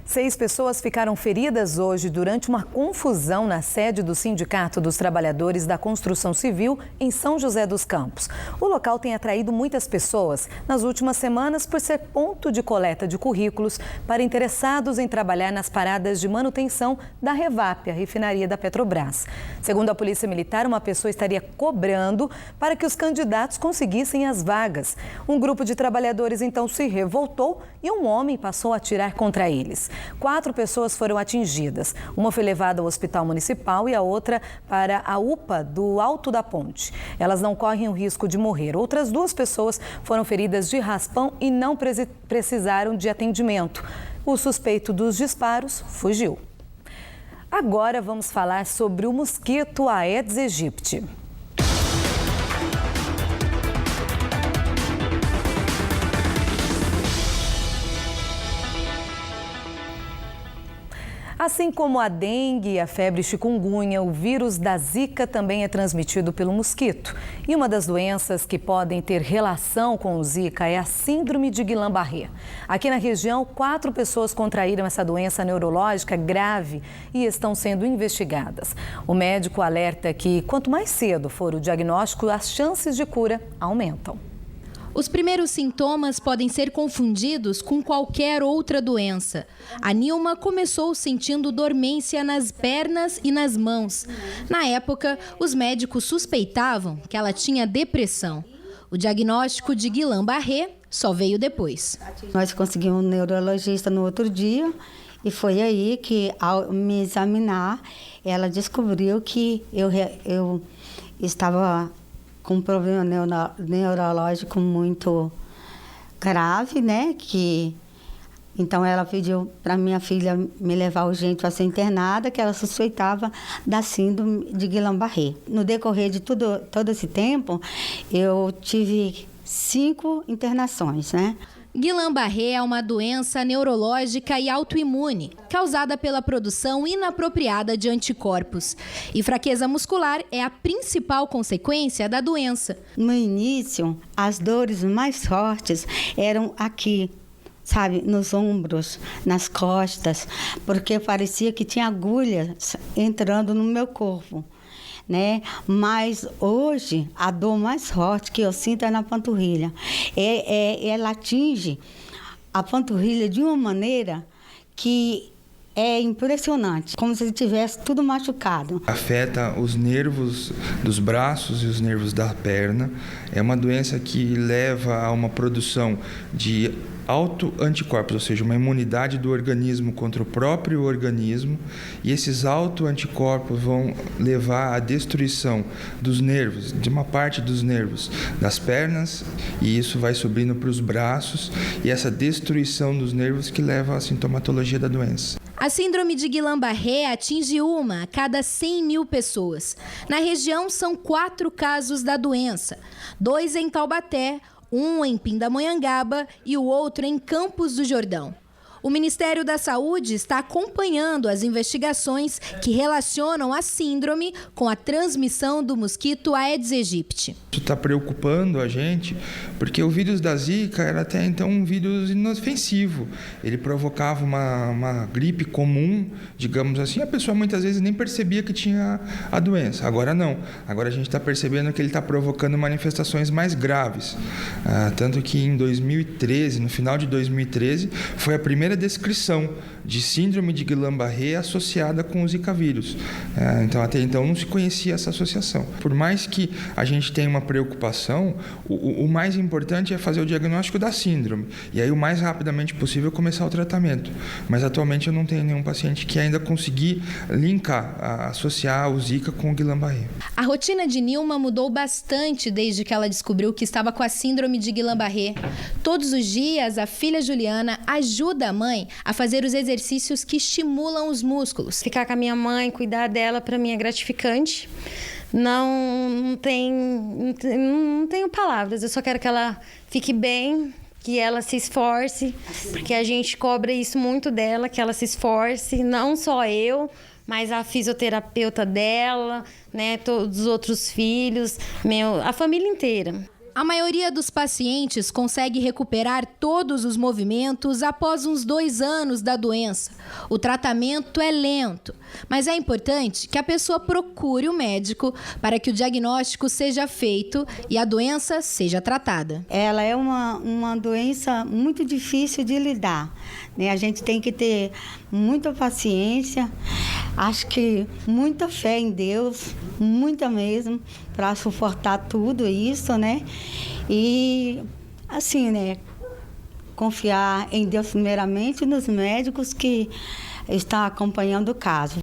6 pessoas ficaram feridas hoje durante uma confusão na sede do Sindicato dos Trabalhadores da Construção Civil em São José dos Campos. O local tem atraído muitas pessoas nas últimas semanas por ser ponto de coleta de currículos para interessados em trabalhar nas paradas de manutenção da Revap, a refinaria da Petrobras. Segundo a Polícia Militar, uma pessoa estaria cobrando para que os candidatos conseguissem as vagas. Um grupo de trabalhadores então se revoltou e um homem passou a atirar contra eles. 4 pessoas foram atingidas. Uma foi levada ao hospital municipal e a outra para a UPA do Alto da Ponte. Elas não correm o risco de morrer. Outras 2 pessoas foram feridas de raspão e não precisaram de atendimento. O suspeito dos disparos fugiu. Agora vamos falar sobre o mosquito Aedes aegypti. Assim como a dengue e a febre chikungunya, o vírus da Zika também é transmitido pelo mosquito. E uma das doenças que podem ter relação com o Zika é a síndrome de Guillain-Barré. Aqui na região, 4 pessoas contraíram essa doença neurológica grave e estão sendo investigadas. O médico alerta que quanto mais cedo for o diagnóstico, as chances de cura aumentam. Os primeiros sintomas podem ser confundidos com qualquer outra doença. A Nilma começou sentindo dormência nas pernas e nas mãos. Na época, os médicos suspeitavam que ela tinha depressão. O diagnóstico de Guillain-Barré só veio depois. Nós conseguimos um neurologista no outro dia e foi aí que, ao me examinar, ela descobriu que eu estava com um problema neurológico muito grave, né? Então ela pediu para minha filha me levar urgente para ser internada, que ela suspeitava da síndrome de Guillain-Barré. No decorrer de todo esse tempo, eu tive 5 internações, né? Guillain-Barré é uma doença neurológica e autoimune, causada pela produção inapropriada de anticorpos. E fraqueza muscular é a principal consequência da doença. No início, as dores mais fortes eram aqui, sabe, nos ombros, nas costas, porque parecia que tinha agulhas entrando no meu corpo, né? Mas hoje a dor mais forte que eu sinto é na panturrilha. Ela atinge a panturrilha de uma maneira que é impressionante, como se tivesse tudo machucado. Afeta os nervos dos braços e os nervos da perna. É uma doença que leva a uma produção de autoanticorpos, ou seja, uma imunidade do organismo contra o próprio organismo, e esses autoanticorpos vão levar à destruição dos nervos, de uma parte dos nervos das pernas, e isso vai subindo para os braços, e essa destruição dos nervos que leva à sintomatologia da doença. A síndrome de Guillain-Barré atinge 1 a cada 100 mil pessoas. Na região, são 4 casos da doença, 2 em Taubaté, 1 em Pindamonhangaba e o outro em Campos do Jordão. O Ministério da Saúde está acompanhando as investigações que relacionam a síndrome com a transmissão do mosquito Aedes aegypti. Isso está preocupando a gente, porque o vírus da Zika era até então um vírus inofensivo. Ele provocava uma gripe comum, digamos assim. A pessoa muitas vezes nem percebia que tinha a doença. Agora não. Agora a gente está percebendo que ele está provocando manifestações mais graves. Tanto que em 2013, no final de 2013, foi a primeira descrição de síndrome de Guillain-Barré associada com o Zika vírus. Então, até então não se conhecia essa associação. Por mais que a gente tenha uma preocupação, o mais importante é fazer o diagnóstico da síndrome. E aí, o mais rapidamente possível, começar o tratamento. Mas, atualmente, eu não tenho nenhum paciente que ainda consegui linkar, associar o Zika com o Guillain-Barré. A rotina de Nilma mudou bastante desde que ela descobriu que estava com a síndrome de Guillain-Barré. Todos os dias, a filha Juliana ajuda a mãe a fazer os exercícios que estimulam os músculos. Ficar com a minha mãe, cuidar dela, para mim é gratificante. Não tenho palavras, eu só quero que ela fique bem, que ela se esforce, porque a gente cobra isso muito dela, que ela se esforce, não só eu, mas a fisioterapeuta dela, né, todos os outros filhos, a família inteira. A maioria dos pacientes consegue recuperar todos os movimentos após uns 2 anos da doença. O tratamento é lento, mas é importante que a pessoa procure o médico para que o diagnóstico seja feito e a doença seja tratada. Ela é uma doença muito difícil de lidar, né? A gente tem que ter muita paciência, acho que muita fé em Deus, muita mesmo, para suportar tudo isso, né? E assim, né? Confiar em Deus primeiramente e nos médicos que estão acompanhando o caso.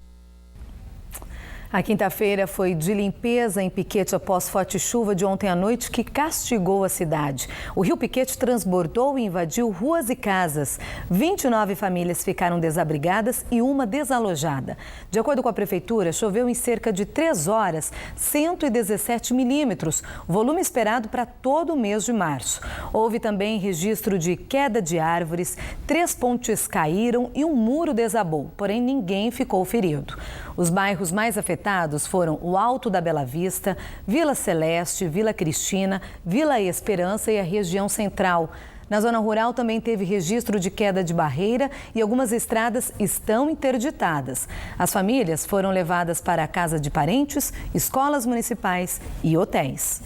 A quinta-feira foi de limpeza em Piquete após forte chuva de ontem à noite que castigou a cidade. O rio Piquete transbordou e invadiu ruas e casas. 29 famílias ficaram desabrigadas e uma desalojada. De acordo com a prefeitura, choveu em cerca de 3 horas, 117 milímetros, volume esperado para todo o mês de março. Houve também registro de queda de árvores, 3 pontes caíram e um muro desabou, porém ninguém ficou ferido. Os bairros mais afetados foram o Alto da Bela Vista, Vila Celeste, Vila Cristina, Vila Esperança e a região central. Na zona rural também teve registro de queda de barreira e algumas estradas estão interditadas. As famílias foram levadas para a casa de parentes, escolas municipais e hotéis.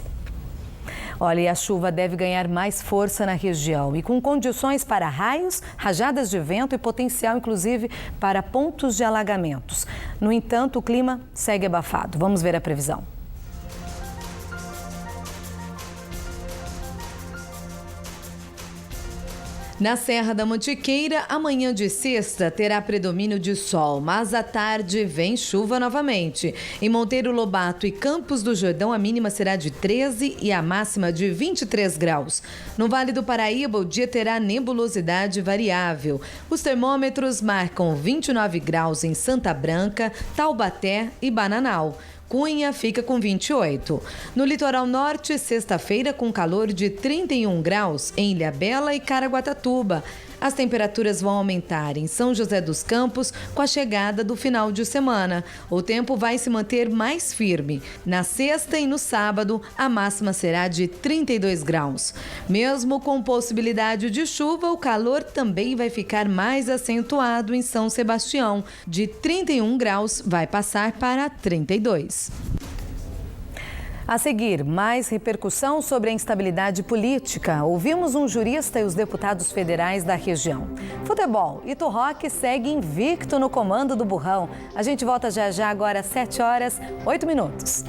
Olha, e a chuva deve ganhar mais força na região e com condições para raios, rajadas de vento e potencial, inclusive, para pontos de alagamentos. No entanto, o clima segue abafado. Vamos ver a previsão. Na Serra da Mantiqueira, amanhã de sexta terá predomínio de sol, mas à tarde vem chuva novamente. Em Monteiro Lobato e Campos do Jordão, a mínima será de 13 e a máxima de 23 graus. No Vale do Paraíba, o dia terá nebulosidade variável. Os termômetros marcam 29 graus em Santa Branca, Taubaté e Bananal. Cunha fica com 28. No litoral norte, sexta-feira, com calor de 31 graus em Ilhabela e Caraguatatuba. As temperaturas vão aumentar em São José dos Campos com a chegada do final de semana. O tempo vai se manter mais firme. Na sexta e no sábado, a máxima será de 32 graus. Mesmo com possibilidade de chuva, o calor também vai ficar mais acentuado em São Sebastião. De 31 graus, vai passar para 32. A seguir, mais repercussão sobre a instabilidade política. Ouvimos um jurista e os deputados federais da região. Futebol, Ito Roque segue invicto no comando do Burrão. A gente volta já já, agora às 7 horas, 8 minutos.